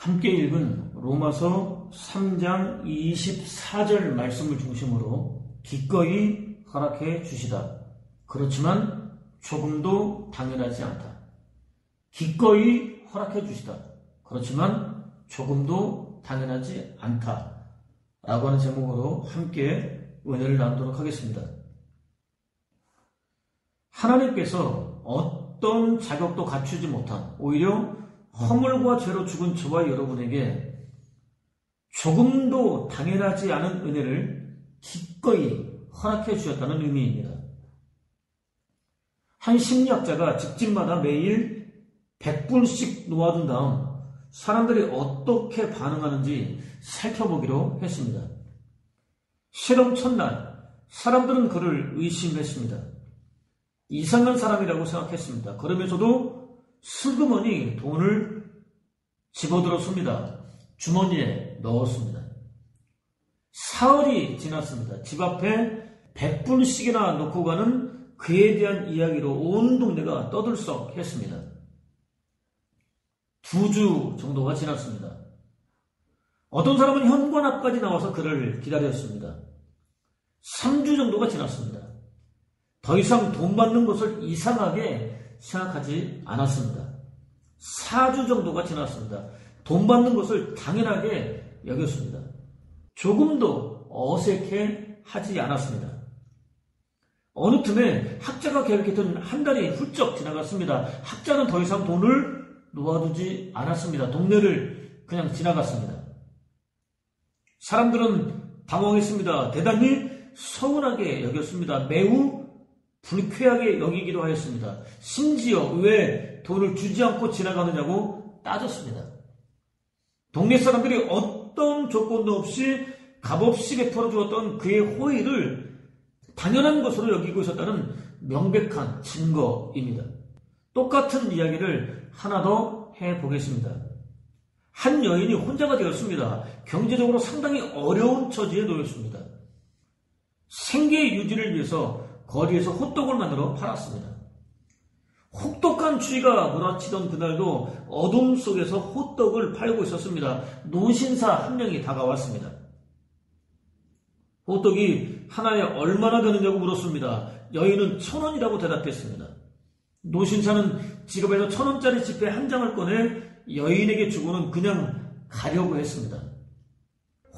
함께 읽은 로마서 3장 24절 말씀을 중심으로 기꺼이 허락해 주시다. 그렇지만 조금도 당연하지 않다. 기꺼이 허락해 주시다. 그렇지만 조금도 당연하지 않다. 라고 하는 제목으로 함께 은혜를 나누도록 하겠습니다. 하나님께서 어떤 자격도 갖추지 못한 오히려 허물과 죄로 죽은 저와 여러분에게 조금도 당연하지 않은 은혜를 기꺼이 허락해 주셨다는 의미입니다. 한 심리학자가 직장마다 매일 100불씩 놓아둔 다음 사람들이 어떻게 반응하는지 살펴보기로 했습니다. 실험 첫날 사람들은 그를 의심했습니다. 이상한 사람이라고 생각했습니다. 그러면서도 슬그머니 돈을 집어들었습니다. 주머니에 넣었습니다. 사흘이 지났습니다. 집 앞에 100불씩이나 놓고 가는 그에 대한 이야기로 온 동네가 떠들썩했습니다. 2주 정도가 지났습니다. 어떤 사람은 현관 앞까지 나와서 그를 기다렸습니다. 3주 정도가 지났습니다. 더 이상 돈 받는 것을 이상하게 생각하지 않았습니다. 4주 정도가 지났습니다. 돈 받는 것을 당연하게 여겼습니다. 조금도 어색해 하지 않았습니다. 어느 틈에 학자가 계획했던 한 달이 훌쩍 지나갔습니다. 학자는 더 이상 돈을 놓아두지 않았습니다. 동네를 그냥 지나갔습니다. 사람들은 당황했습니다. 대단히 서운하게 여겼습니다. 매우 불쾌하게 여기기도 하였습니다. 심지어 왜 돈을 주지 않고 지나가느냐고 따졌습니다. 동네 사람들이 어떤 조건도 없이 값없이 베풀어 주었던 그의 호의를 당연한 것으로 여기고 있었다는 명백한 증거입니다. 똑같은 이야기를 하나 더 해보겠습니다. 한 여인이 혼자가 되었습니다. 경제적으로 상당히 어려운 처지에 놓였습니다. 생계 유지를 위해서 거리에서 호떡을 만들어 팔았습니다. 혹독한 추위가 몰아치던 그날도 어둠 속에서 호떡을 팔고 있었습니다. 노신사 한 명이 다가왔습니다. 호떡이 하나에 얼마나 되느냐고 물었습니다. 여인은 1,000원이라고 대답했습니다. 노신사는 지갑에서 1,000원짜리 지폐 한 장을 꺼내 여인에게 주고는 그냥 가려고 했습니다.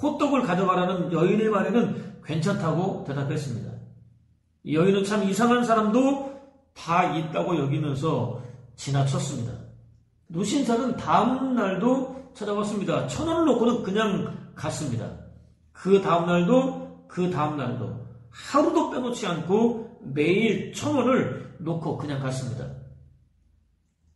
호떡을 가져가라는 여인의 말에는 괜찮다고 대답했습니다. 여인은 참 이상한 사람도 다 있다고 여기면서 지나쳤습니다. 노신사는 다음 날도 찾아왔습니다. 1,000원을 놓고는 그냥 갔습니다. 그 다음 날도 하루도 빼놓지 않고 매일 1,000원을 놓고 그냥 갔습니다.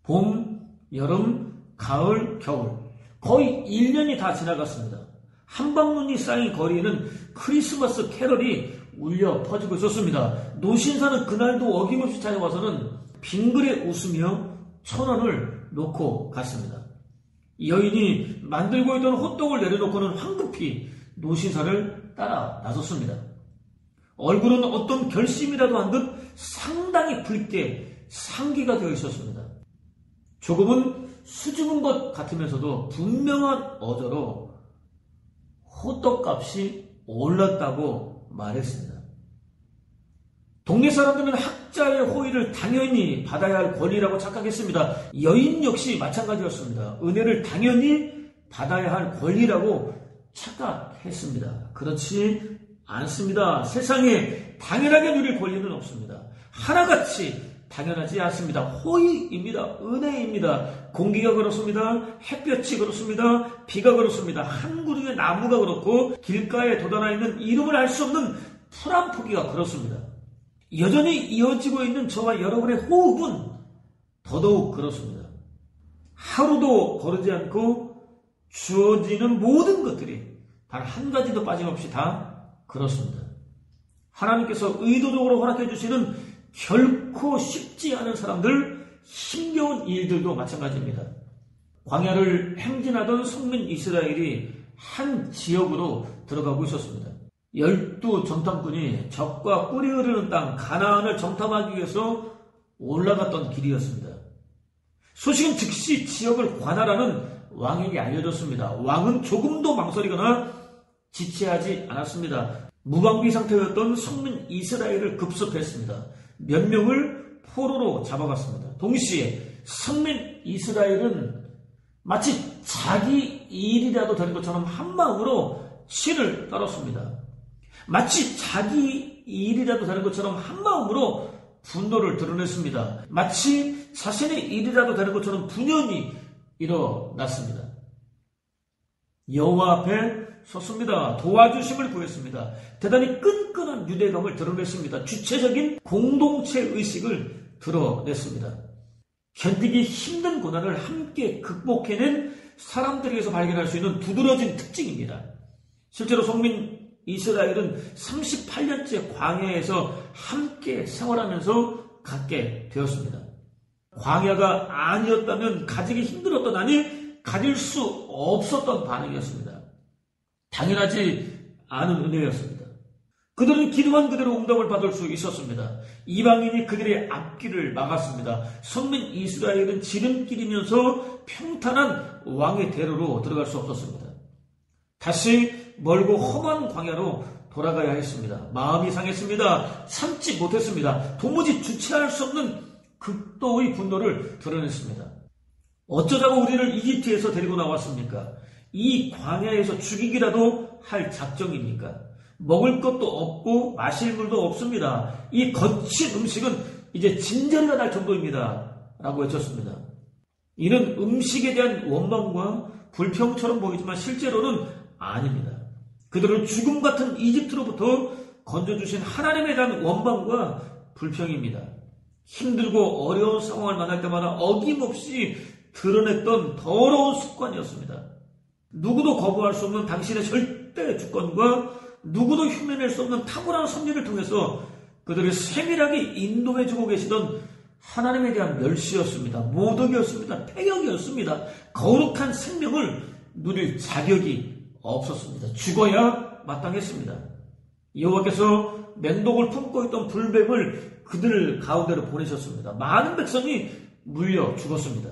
봄, 여름, 가을, 겨울 거의 1년이 다 지나갔습니다. 한방눈이 쌓인 거리에는 크리스마스 캐럴이 울려 퍼지고 있었습니다. 노신사는 그날도 어김없이 찾아와서는 빙그레 웃으며 1,000원을 놓고 갔습니다. 여인이 만들고 있던 호떡을 내려놓고는 황급히 노신사를 따라 나섰습니다. 얼굴은 어떤 결심이라도 한 듯 상당히 붉게 상기가 되어 있었습니다. 조금은 수줍은 것 같으면서도 분명한 어조로 호떡값이 올랐다고 말했습니다. 동네 사람들은 학자의 호의를 당연히 받아야 할 권리라고 착각했습니다. 여인 역시 마찬가지였습니다. 은혜를 당연히 받아야 할 권리라고 착각했습니다. 그렇지 않습니다. 세상에 당연하게 누릴 권리는 없습니다. 하나같이 당연하지 않습니다. 호의입니다. 은혜입니다. 공기가 그렇습니다. 햇볕이 그렇습니다. 비가 그렇습니다. 한 그루의 나무가 그렇고 길가에 돋아나 있는 이름을 알 수 없는 풀 한 포기가 그렇습니다. 여전히 이어지고 있는 저와 여러분의 호흡은 더더욱 그렇습니다. 하루도 거르지 않고 주어지는 모든 것들이 단 한 가지도 빠짐없이 다 그렇습니다. 하나님께서 의도적으로 허락해 주시는 결코 쉽지 않은 사람들, 힘겨운 일들도 마찬가지입니다. 광야를 행진하던 선민 이스라엘이 한 지역으로 들어가고 있었습니다. 12 정탐꾼이 적과 꿀이 흐르는 땅 가나안을 정탐하기 위해서 올라갔던 길이었습니다. 소식은 즉시 지역을 관할하는 왕에게 알려졌습니다. 왕은 조금도 망설이거나 지체하지 않았습니다. 무방비 상태였던 성민 이스라엘을 급습했습니다. 몇 명을 포로로 잡아갔습니다. 동시에 성민 이스라엘은 마치 자기 일이라도 되는 것처럼 한마음으로 신을 따랐습니다. 마치 자기 일이라도 되는 것처럼 한마음으로 분노를 드러냈습니다. 마치 자신의 일이라도 되는 것처럼 분연히 일어났습니다. 여호와 앞에 섰습니다. 도와주심을 구했습니다. 대단히 끈끈한 유대감을 드러냈습니다. 주체적인 공동체 의식을 드러냈습니다. 견디기 힘든 고난을 함께 극복해낸 사람들에게서 발견할 수 있는 두드러진 특징입니다. 실제로 성민 이스라엘은 38년째 광야에서 함께 생활하면서 갖게 되었습니다. 광야가 아니었다면 가지기 힘들었던, 아니 가질 수 없었던 반응이었습니다. 당연하지 않은 은혜였습니다. 그들은 기도한 그대로 응답을 받을 수 있었습니다. 이방인이 그들의 앞길을 막았습니다. 성민 이스라엘은 지름길이면서 평탄한 왕의 대로로 들어갈 수 없었습니다. 다시 멀고 험한 광야로 돌아가야 했습니다. 마음이 상했습니다. 참지 못했습니다. 도무지 주체할 수 없는 극도의 분노를 드러냈습니다. 어쩌자고 우리를 이집트에서 데리고 나왔습니까? 이 광야에서 죽이기라도 할 작정입니까? 먹을 것도 없고 마실 물도 없습니다. 이 거친 음식은 이제 진저리가 날 정도입니다. 라고 외쳤습니다. 이는 음식에 대한 원망과 불평처럼 보이지만 실제로는 아닙니다. 그들을 죽음 같은 이집트로부터 건져주신 하나님에 대한 원망과 불평입니다. 힘들고 어려운 상황을 만날 때마다 어김없이 드러냈던 더러운 습관이었습니다. 누구도 거부할 수 없는 당신의 절대 주권과 누구도 흉내낼 수 없는 탁월한 섭리를 통해서 그들을 세밀하게 인도해주고 계시던 하나님에 대한 멸시였습니다. 모독이었습니다. 폐역이었습니다. 거룩한 생명을 누릴 자격이 없었습니다. 죽어야 마땅했습니다. 여호와께서 맹독을 품고 있던 불뱀을 그들 가운데로 보내셨습니다. 많은 백성이 물려 죽었습니다.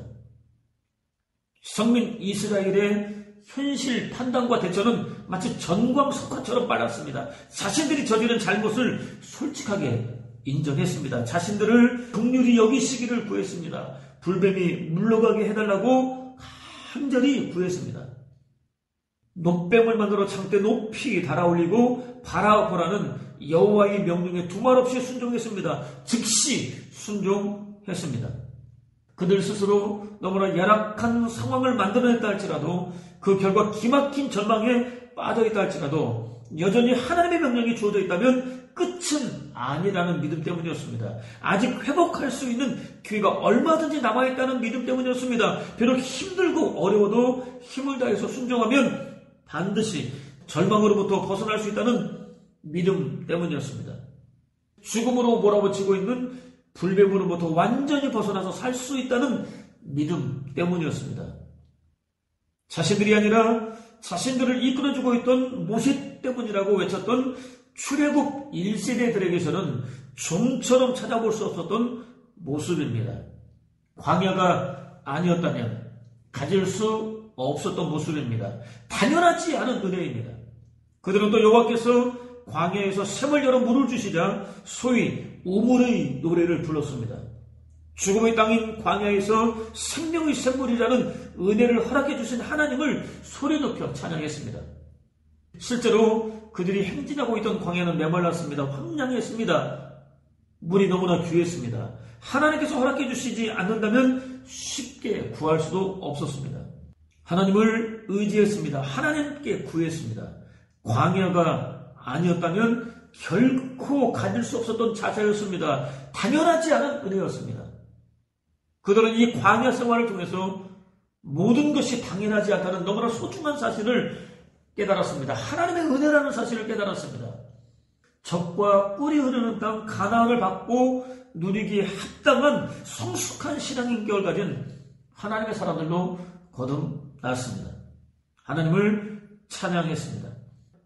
성민 이스라엘의 현실 판단과 대처는 마치 전광석화처럼 빨랐습니다. 자신들이 저지른 잘못을 솔직하게 인정했습니다. 자신들을 긍휼히 여기시기를 구했습니다. 불뱀이 물러가게 해달라고 간절히 구했습니다. 놋뱀을 만들어 창대 높이 달아올리고 바라보라는 여호와의 명령에 두말 없이 순종했습니다. 즉시 순종했습니다. 그들 스스로 너무나 열악한 상황을 만들어냈다 할지라도, 그 결과 기막힌 절망에 빠져있다 할지라도 여전히 하나님의 명령이 주어져 있다면 끝은 아니라는 믿음 때문이었습니다. 아직 회복할 수 있는 기회가 얼마든지 남아있다는 믿음 때문이었습니다. 비록 힘들고 어려워도 힘을 다해서 순종하면 반드시 절망으로부터 벗어날 수 있다는 믿음 때문이었습니다. 죽음으로 몰아붙이고 있는 불뱀으로부터 완전히 벗어나서 살 수 있다는 믿음 때문이었습니다. 자신들이 아니라 자신들을 이끌어주고 있던 모세 때문이라고 외쳤던 출애굽 1세대들에게서는 좀처럼 찾아볼 수 없었던 모습입니다. 광야가 아니었다면 가질 수 없었던 모습입니다. 당연하지 않은 은혜입니다. 그들은 또 여호와께서 광야에서 샘을 열어 물을 주시자 소위 우물의 노래를 불렀습니다. 죽음의 땅인 광야에서 생명의 샘물이라는 은혜를 허락해 주신 하나님을 소리 높여 찬양했습니다. 실제로 그들이 행진하고 있던 광야는 메말랐습니다. 황량했습니다. 물이 너무나 귀했습니다. 하나님께서 허락해 주시지 않는다면 쉽게 구할 수도 없었습니다. 하나님을 의지했습니다. 하나님께 구했습니다. 광야가 아니었다면 결코 가질 수 없었던 자세였습니다. 당연하지 않은 은혜였습니다. 그들은 이 광야 생활을 통해서 모든 것이 당연하지 않다는 너무나 소중한 사실을 깨달았습니다. 하나님의 은혜라는 사실을 깨달았습니다. 적과 꿀이 흐르는 땅 가나안을 받고 누리기에 합당한 성숙한 신앙 인격을 가진 하나님의 사람들로 거듭났습니다. 하나님을 찬양했습니다.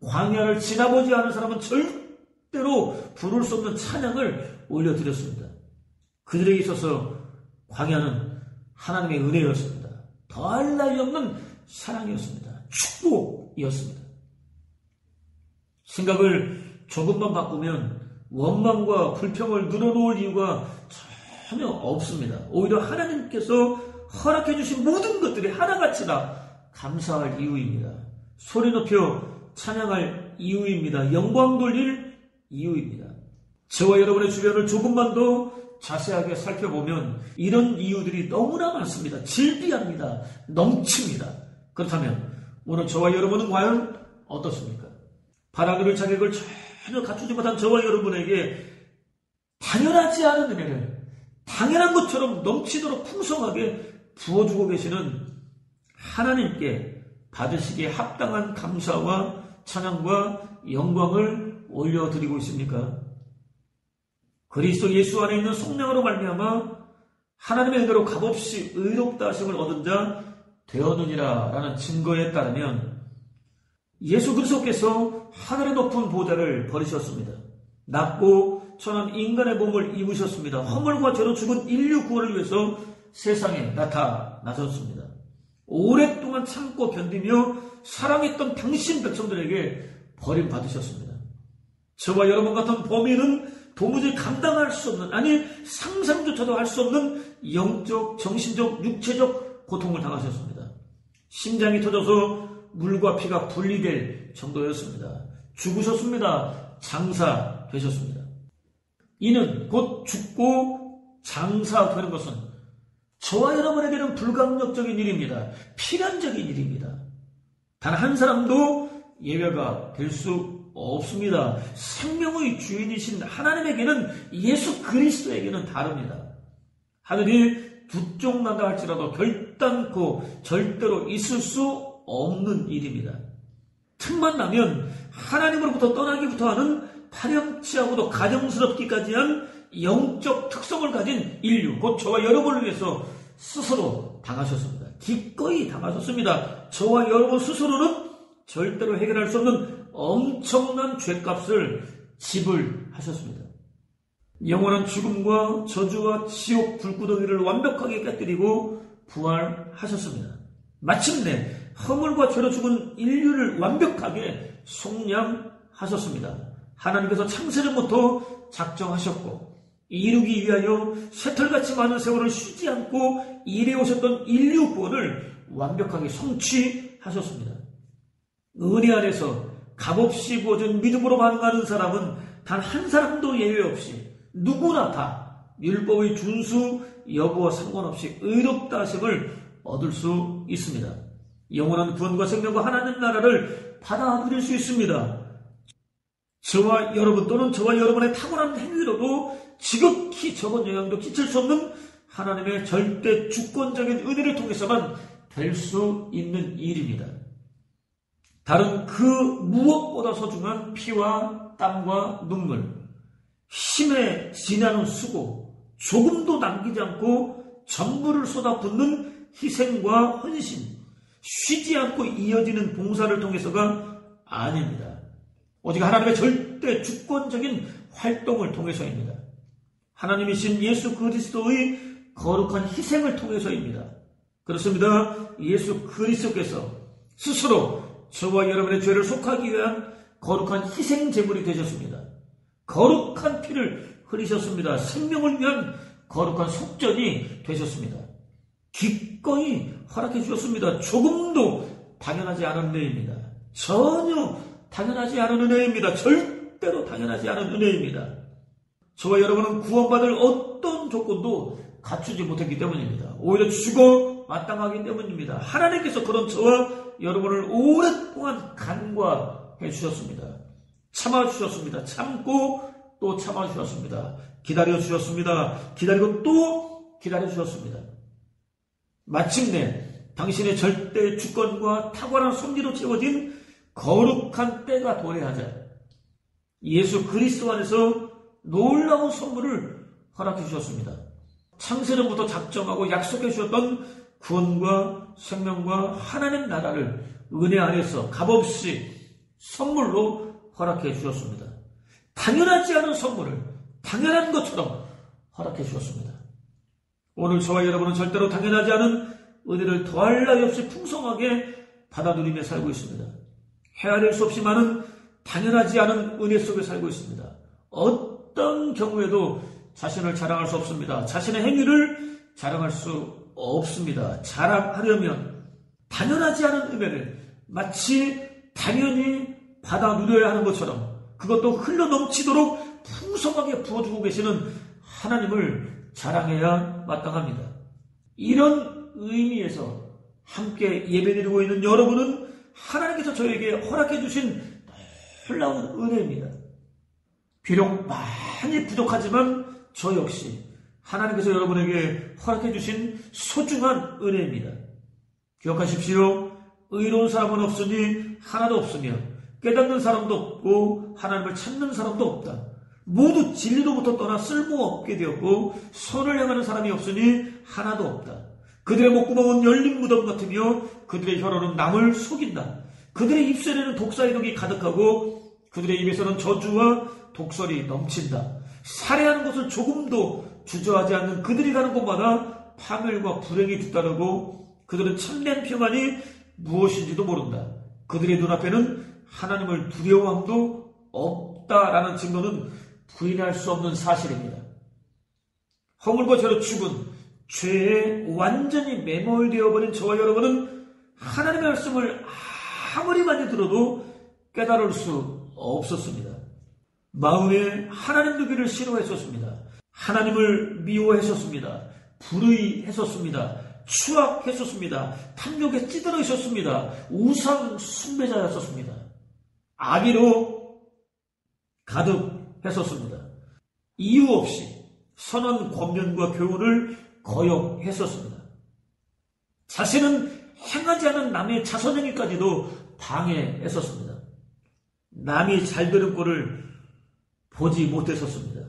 광야를 지나보지 않은 사람은 절대로 부를 수 없는 찬양을 올려드렸습니다. 그들에게 있어서 광야는 하나님의 은혜였습니다. 더할 나위 없는 사랑이었습니다. 축복이었습니다. 생각을 조금만 바꾸면 원망과 불평을 늘어놓을 이유가 전혀 없습니다. 오히려 하나님께서 허락해 주신 모든 것들이 하나같이 다 감사할 이유입니다. 소리 높여 찬양할 이유입니다. 영광 돌릴 이유입니다. 저와 여러분의 주변을 조금만 더 자세하게 살펴보면 이런 이유들이 너무나 많습니다. 질비합니다. 넘칩니다. 그렇다면 오늘 저와 여러분은 과연 어떻습니까? 바라기를 자격을 전혀 갖추지 못한 저와 여러분에게 당연하지 않은 은혜를 당연한 것처럼 넘치도록 풍성하게 부어주고 계시는 하나님께 받으시기에 합당한 감사와 찬양과 영광을 올려드리고 있습니까? 그리스도 예수 안에 있는 성령으로 말미암아 하나님의 은혜로 값없이 의롭다 하심을 얻은 자 되었느니라 라는 증거에 따르면 예수 그리스도께서 하늘의 높은 보좌를 버리셨습니다. 낮고 천한 인간의 몸을 입으셨습니다. 허물과 죄로 죽은 인류 구원을 위해서 세상에 나타나셨습니다. 오랫동안 참고 견디며 사랑했던 당신 백성들에게 버림받으셨습니다. 저와 여러분 같은 범인은 도무지 감당할 수 없는, 아니 상상조차도 할 수 없는 영적, 정신적, 육체적 고통을 당하셨습니다. 심장이 터져서 물과 피가 분리될 정도였습니다. 죽으셨습니다. 장사되셨습니다. 이는 곧 죽고 장사되는 것은 저와 여러분에게는 불가항력적인 일입니다. 필연적인 일입니다. 단 한 사람도 예외가 될 수 없습니다. 생명의 주인이신 하나님에게는, 예수 그리스도에게는 다릅니다. 하늘이 두 쪽 난다 할지라도 결단코 절대로 있을 수 없는 일입니다. 틈만 나면 하나님으로부터 떠나기부터 하는 파렴치하고도 가정스럽기까지 한 영적 특성을 가진 인류, 곧 저와 여러분을 위해서 스스로 당하셨습니다. 기꺼이 당하셨습니다. 저와 여러분 스스로는 절대로 해결할 수 없는 엄청난 죄값을 지불하셨습니다. 영원한 죽음과 저주와 지옥 불구덩이를 완벽하게 깨뜨리고 부활하셨습니다. 마침내 허물과 죄로 죽은 인류를 완벽하게 속량하셨습니다. 하나님께서 창세전부터 작정하셨고 이루기 위하여 쇠털같이 많은 세월을 쉬지 않고 일해오셨던 인류 구원을 완벽하게 성취하셨습니다. 은혜 안에서 값없이 부어준 믿음으로 반응하는 사람은 단 한 사람도 예외 없이 누구나 다 율법의 준수 여부와 상관없이 의롭다 하심을 얻을 수 있습니다. 영원한 구원과 생명과 하나님 나라를 받아들일 수 있습니다. 저와 여러분 또는 저와 여러분의 탁월한 행위로도 지극히 적은 영향도 끼칠 수 없는 하나님의 절대 주권적인 은혜를 통해서만 될 수 있는 일입니다. 다른 그 무엇보다 소중한 피와 땀과 눈물, 힘에 지나는 수고, 조금도 남기지 않고 전부를 쏟아붓는 희생과 헌신, 쉬지 않고 이어지는 봉사를 통해서가 아닙니다. 오직 하나님의 절대 주권적인 활동을 통해서입니다. 하나님이신 예수 그리스도의 거룩한 희생을 통해서입니다. 그렇습니다. 예수 그리스도께서 스스로 저와 여러분의 죄를 속하기 위한 거룩한 희생 제물이 되셨습니다. 거룩한 피를 흘리셨습니다. 생명을 위한 거룩한 속전이 되셨습니다. 기꺼이 허락해 주셨습니다. 조금도 당연하지 않은 은혜입니다. 전혀 당연하지 않은 은혜입니다. 절대로 당연하지 않은 은혜입니다. 저와 여러분은 구원받을 어떤 조건도 갖추지 못했기 때문입니다. 오히려 죽어 마땅하기 때문입니다. 하나님께서 그런 저와 여러분을 오랫동안 간과해 주셨습니다. 참아주셨습니다. 참고 또 참아주셨습니다. 기다려주셨습니다. 기다리고 또 기다려주셨습니다. 마침내 당신의 절대 주권과 탁월한 섭리로 채워진 거룩한 때가 도래하자 예수 그리스도 안에서 놀라운 선물을 허락해 주셨습니다. 창세전부터 작정하고 약속해 주셨던 구원과 생명과 하나님 나라를 은혜 안에서 값없이 선물로 허락해 주셨습니다. 당연하지 않은 선물을 당연한 것처럼 허락해 주셨습니다. 오늘 저와 여러분은 절대로 당연하지 않은 은혜를 더할 나위 없이 풍성하게 받아 누리며 살고 있습니다. 헤아릴 수 없이 많은 당연하지 않은 은혜 속에 살고 있습니다. 어떤 경우에도 자신을 자랑할 수 없습니다. 자신의 행위를 자랑할 수 없습니다. 자랑하려면 당연하지 않은 은혜를 마치 당연히 받아 누려야 하는 것처럼 그것도 흘러 넘치도록 풍성하게 부어주고 계시는 하나님을 자랑해야 마땅합니다. 이런 의미에서 함께 예배드리고 있는 여러분은 하나님께서 저에게 허락해 주신 놀라운 은혜입니다. 비록 많이 부족하지만 저 역시 하나님께서 여러분에게 허락해 주신 소중한 은혜입니다. 기억하십시오. 의로운 사람은 없으니 하나도 없으며 깨닫는 사람도 없고 하나님을 찾는 사람도 없다. 모두 진리로부터 떠나 쓸모없게 되었고 선을 행하는 사람이 없으니 하나도 없다. 그들의 목구멍은 열린 무덤 같으며 그들의 혀로는 남을 속인다. 그들의 입술에는 독사의 독이 가득하고 그들의 입에서는 저주와 독설이 넘친다. 살해하는 것을 조금도 주저하지 않는 그들이 가는 곳마다 파멸과 불행이 뒤따르고 그들은 참된 평안이 무엇인지도 모른다. 그들의 눈앞에는 하나님을 두려워함도 없다라는 증거는 부인할 수 없는 사실입니다. 허물과 죄로 죽은 죄에 완전히 매몰되어 버린 저와 여러분은 하나님의 말씀을 아무리 많이 들어도 깨달을 수 없었습니다. 마음에 하나님 두기를 싫어했었습니다. 하나님을 미워했었습니다. 불의했었습니다. 추악했었습니다. 탐욕에 찌들어 있었습니다. 우상 숭배자였었습니다. 악의로 가득했었습니다. 이유 없이 선한 권면과 교훈을 거역했었습니다. 자신은 행하지 않은 남의 자선행위까지도 방해했었습니다. 남이 잘 되는 꼴을 보지 못했었습니다.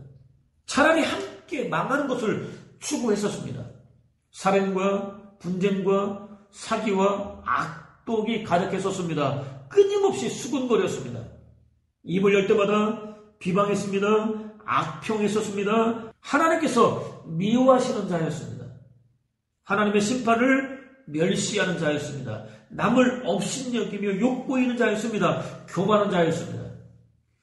차라리 함께 망하는 것을 추구했었습니다. 살인과 분쟁과 사기와 악독이 가득했었습니다. 끊임없이 수군거렸습니다. 입을 열 때마다 비방했습니다. 악평했었습니다. 하나님께서 미워하시는 자였습니다. 하나님의 심판을 멸시하는 자였습니다. 남을 업신여기며 욕보이는 자였습니다. 교만한 자였습니다.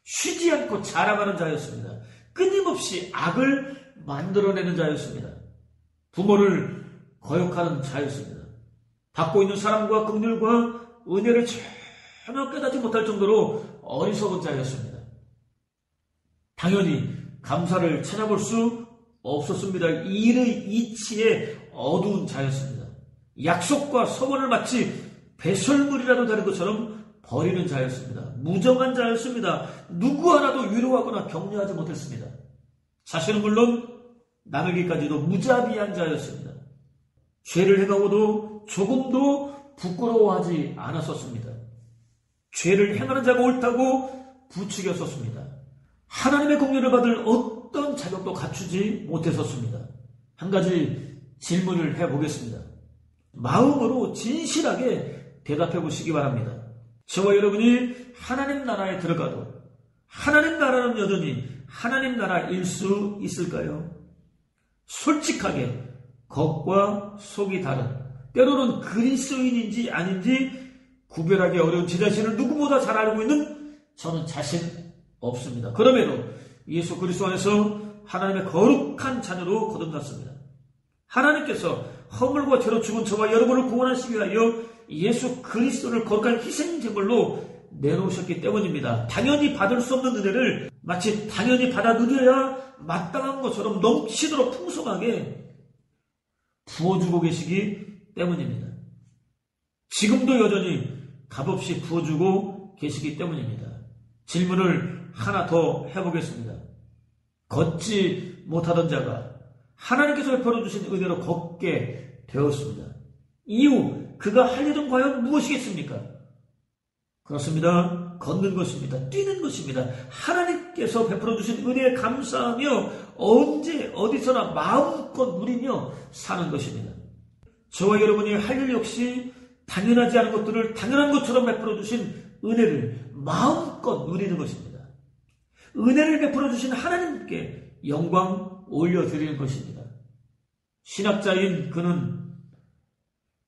쉬지 않고 자랑하는 자였습니다. 끊임없이 악을 만들어내는 자였습니다. 부모를 거역하는 자였습니다. 받고 있는 사랑과 긍휼과 은혜를 전혀 깨닫지 못할 정도로 어리석은 자였습니다. 당연히 감사를 찾아볼 수 없었습니다. 일의 이치에 어두운 자였습니다. 약속과 서원을 마치 배설물이라도 다른 것처럼 버리는 자였습니다. 무정한 자였습니다. 누구 하나도 위로하거나 격려하지 못했습니다. 자신은 물론 남에게까지도 무자비한 자였습니다. 죄를 행하고도 조금도 부끄러워하지 않았었습니다. 죄를 행하는 자가 옳다고 부추겼었습니다. 하나님의 공유를 받을 어떤 자격도 갖추지 못했었습니다. 한 가지 질문을 해보겠습니다. 마음으로 진실하게 대답해 보시기 바랍니다. 저와 여러분이 하나님 나라에 들어가도 하나님 나라는 여전히 하나님 나라일 수 있을까요? 솔직하게 겉과 속이 다른, 때로는 그리스도인인지 아닌지 구별하기 어려운 제 자신을 누구보다 잘 알고 있는 저는 자신 없습니다. 그럼에도 예수 그리스도 안에서 하나님의 거룩한 자녀로 거듭났습니다. 하나님께서 허물과 죄로 죽은 저와 여러분을 구원하시기 위하여 예수 그리스도를 거룩한 희생제물로 내놓으셨기 때문입니다. 당연히 받을 수 없는 은혜를 마치 당연히 받아 누려야 마땅한 것처럼 넘치도록 풍성하게 부어주고 계시기 때문입니다. 지금도 여전히 값없이 부어주고 계시기 때문입니다. 질문을 하나 더 해보겠습니다. 걷지 못하던 자가 하나님께서 베풀어 주신 은혜로 걷게 되었습니다. 이후 그가 할 일은 과연 무엇이겠습니까? 그렇습니다. 걷는 것입니다. 뛰는 것입니다. 하나님께서 베풀어 주신 은혜에 감사하며 언제 어디서나 마음껏 누리며 사는 것입니다. 저와 여러분이 할 일 역시 당연하지 않은 것들을 당연한 것처럼 베풀어 주신 은혜를 마음껏 누리는 것입니다. 은혜를 베풀어 주신 하나님께 영광 올려드리는 것입니다. 신학자인 그는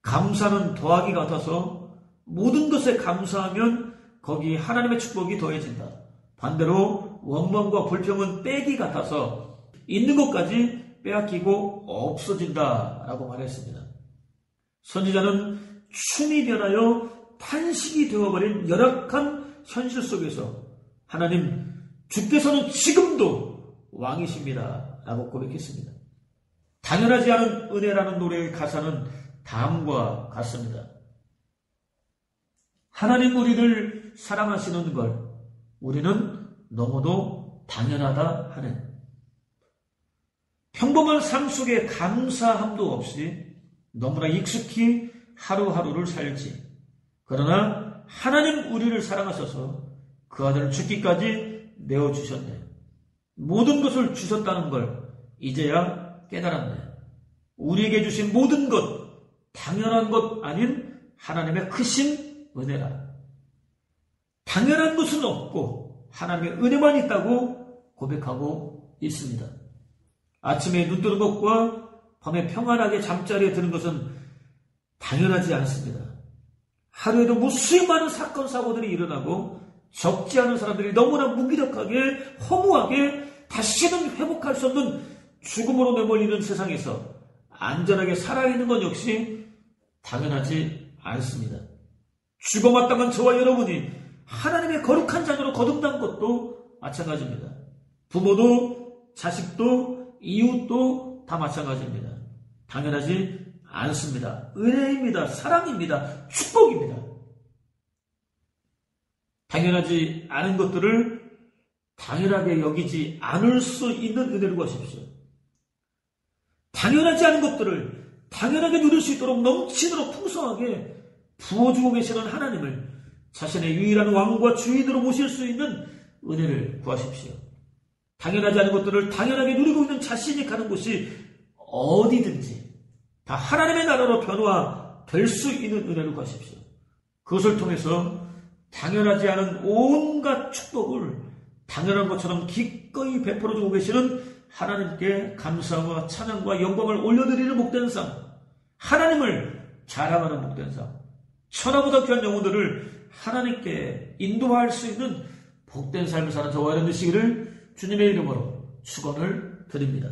감사는 더하기 같아서 모든 것에 감사하면 거기 하나님의 축복이 더해진다. 반대로 원망과 불평은 빼기 같아서 있는 것까지 빼앗기고 없어진다라고 말했습니다. 선지자는 춤이 변하여 탄식이 되어버린 열악한 현실 속에서 하나님, 주께서는 지금도 왕이십니다 라고 고백했습니다. 당연하지 않은 은혜라는 노래의 가사는 다음과 같습니다. 하나님 우리를 사랑하시는 걸 우리는 너무도 당연하다 하는, 평범한 삶 속에 감사함도 없이 너무나 익숙히 하루하루를 살지, 그러나 하나님 우리를 사랑하셔서 그 아들을 죽기까지 내어주셨네. 모든 것을 주셨다는 걸 이제야 깨달았네. 우리에게 주신 모든 것, 당연한 것 아닌 하나님의 크신 은혜라. 당연한 것은 없고 하나님의 은혜만 있다고 고백하고 있습니다. 아침에 눈 뜨는 것과 밤에 평안하게 잠자리에 드는 것은 당연하지 않습니다. 하루에도 무수히 많은 사건, 사고들이 일어나고 적지 않은 사람들이 너무나 무기력하게, 허무하게 다시는 회복할 수 없는 죽음으로 내몰리는 세상에서 안전하게 살아있는 것 역시 당연하지 않습니다. 죽어마땅한 저와 여러분이 하나님의 거룩한 자녀로 거듭난 것도 마찬가지입니다. 부모도, 자식도, 이웃도 다 마찬가지입니다. 당연하지 않습니다. 은혜입니다. 사랑입니다. 축복입니다. 당연하지 않은 것들을 당연하게 여기지 않을 수 있는 은혜를 구하십시오. 당연하지 않은 것들을 당연하게 누릴 수 있도록 넘치도록 풍성하게 부어주고 계시는 하나님을 자신의 유일한 왕과 주인으로 모실 수 있는 은혜를 구하십시오. 당연하지 않은 것들을 당연하게 누리고 있는 자신이 가는 곳이 어디든지 다 하나님의 나라로 변화될 수 있는 은혜를 구하십시오. 그것을 통해서 당연하지 않은 온갖 축복을 당연한 것처럼 기꺼이 베풀어주고 계시는 하나님께 감사와 찬양과 영광을 올려드리는 복된 삶, 하나님을 자랑하는 복된 삶, 천하보다 귀한 영혼들을 하나님께 인도할 수 있는 복된 삶을 사는 저와 여러분 되시기를 주님의 이름으로 축원을 드립니다.